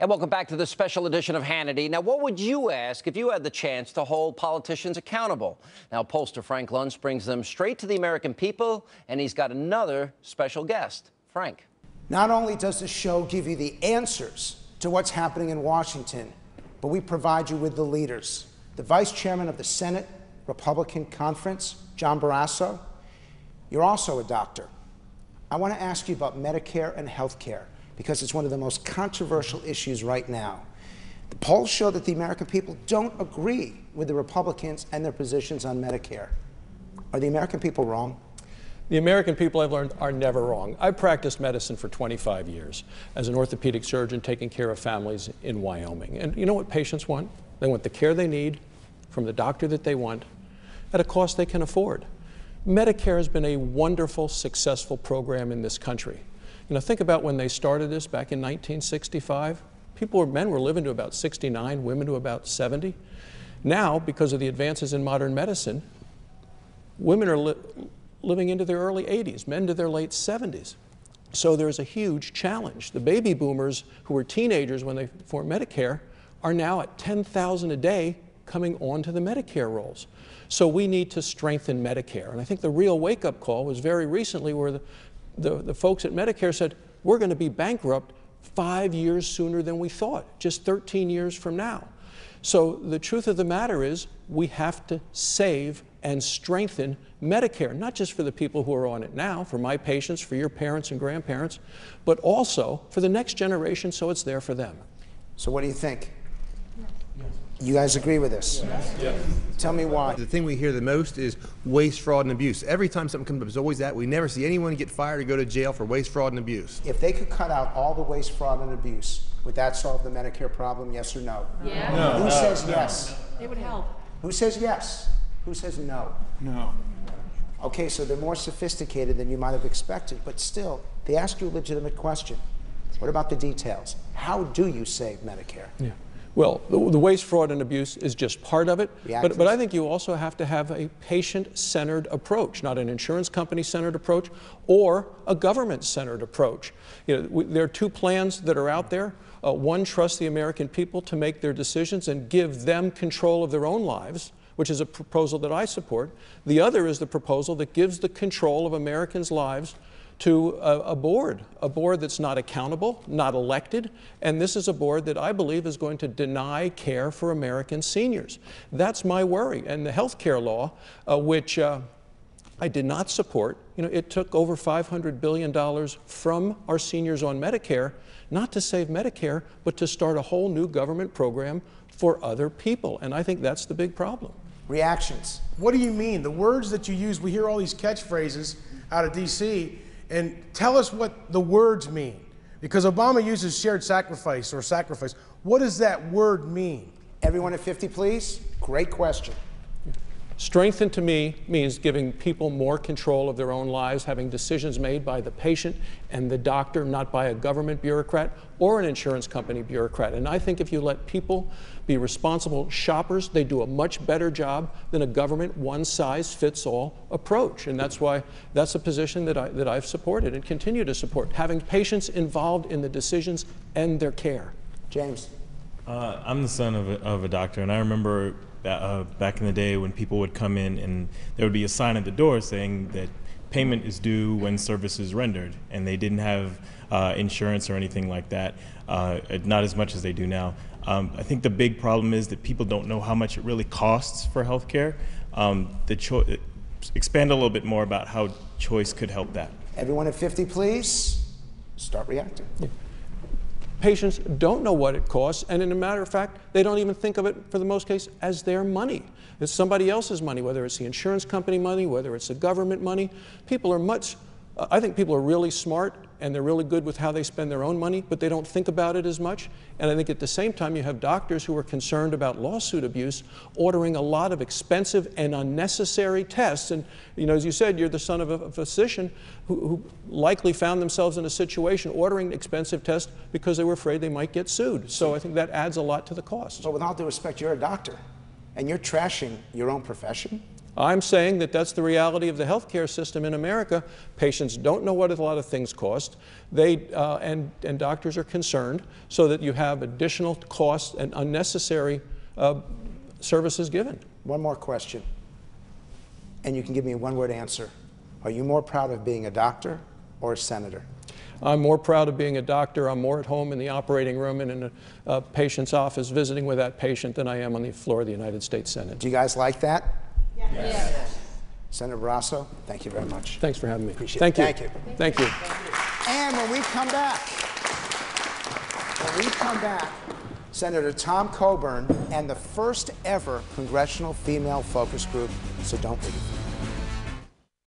And welcome back to this special edition of Hannity. Now, what would you ask if you had the chance to hold politicians accountable? Now, pollster Frank Luntz brings them straight to the American people, and he's got another special guest. Frank. Not only does the show give you the answers to what's happening in Washington, but we provide you with the leaders. The Vice Chairman of the Senate Republican Conference, John Barrasso. You're also a doctor. I want to ask you about Medicare and health care, because it's one of the most controversial issues right now. The polls show that the American people don't agree with the Republicans and their positions on Medicare. Are the American people wrong? The American people, I've learned, are never wrong. I practiced medicine for 25 years as an orthopedic surgeon taking care of families in Wyoming. And you know what patients want? They want the care they need from the doctor that they want at a cost they can afford. Medicare has been a wonderful, successful program in this country. You know, think about when they started this back in 1965. Men were living to about 69, women to about 70. Now, because of the advances in modern medicine, women are living into their early 80s, men to their late 70s. So there's a huge challenge. The baby boomers who were teenagers when they formed Medicare are now at 10,000 a day coming onto the Medicare rolls. So we need to strengthen Medicare. And I think the real wake-up call was very recently where the folks at Medicare said, we're going to be bankrupt 5 years sooner than we thought, just 13 years from now. So the truth of the matter is we have to save and strengthen Medicare, not just for the people who are on it now, for my patients, for your parents and grandparents, but also for the next generation so it's there for them. So what do you think? You guys agree with this? Yes. Tell me why. The thing we hear the most is waste, fraud, and abuse. Every time something comes up, it's always that. We never see anyone get fired or go to jail for waste, fraud, and abuse. If they could cut out all the waste, fraud, and abuse, would that solve the Medicare problem, yes or no? Yeah. No. Who says yes? It would help. Who says yes? Who says no? No. Okay, so they're more sophisticated than you might have expected, but still, they ask you a legitimate question. What about the details? How do you save Medicare? Yeah. Well, the waste, fraud, and abuse is just part of it, but I think you also have to have a patient-centered approach, not an insurance company-centered approach or a government-centered approach. You know, there are two plans that are out there. One trusts the American people to make their decisions and give them control of their own lives, which is a proposal that I support. The other is the proposal that gives the control of Americans' lives to a board that's not accountable, not elected, and this is a board that I believe is going to deny care for American seniors. That's my worry. And the health care law, which I did not support, you know, it took over $500 billion from our seniors on Medicare, not to save Medicare, but to start a whole new government program for other people. And I think that's the big problem. Reactions. What do you mean? The words that you use, we hear all these catchphrases out of D.C., and tell us what the words mean. Because Obama uses shared sacrifice or sacrifice. What does that word mean? Everyone at 50, please. Great question. Strengthen to me means giving people more control of their own lives, having decisions made by the patient and the doctor, not by a government bureaucrat or an insurance company bureaucrat. And I think if you let people be responsible shoppers, they do a much better job than a government one-size-fits-all approach. And that's why that's a position that I've supported and continue to support, having patients involved in the decisions and their care. James. I'm the son of a doctor, and I remember back in the day when people would come in and there would be a sign at the door saying that payment is due when service is rendered, and they didn't have insurance or anything like that, not as much as they do now. I think the big problem is that people don't know how much it really costs for health care. Expand a little bit more about how choice could help that. Everyone at 50, please. Start reacting. Yeah. Patients don't know what it costs, and in a matter of fact, they don't even think of it, for the most case, as their money. It's somebody else's money, whether it's the insurance company money, whether it's the government money. I think people are really smart, and they're really good with how they spend their own money, but they don't think about it as much. And I think at the same time, you have doctors who are concerned about lawsuit abuse, ordering a lot of expensive and unnecessary tests. And, you know, as you said, you're the son of a physician who likely found themselves in a situation ordering expensive tests because they were afraid they might get sued. So I think that adds a lot to the cost. But with all due respect, you're a doctor, and you're trashing your own profession? I'm saying that that's the reality of the healthcare system in America. Patients don't know what a lot of things cost. And doctors are concerned so that you have additional costs and unnecessary services given. One more question, and you can give me a one-word answer. Are you more proud of being a doctor or a senator? I'm more proud of being a doctor. I'm more at home in the operating room and in a patient's office visiting with that patient than I am on the floor of the United States Senate. Do you guys like that? Yes. Senator Barrasso, thank you very much. Thanks for having me. Appreciate Thank it. you. Thank you. Thank you. And when we come back, Senator Tom Coburn and the first ever congressional female focus group, so don't leave.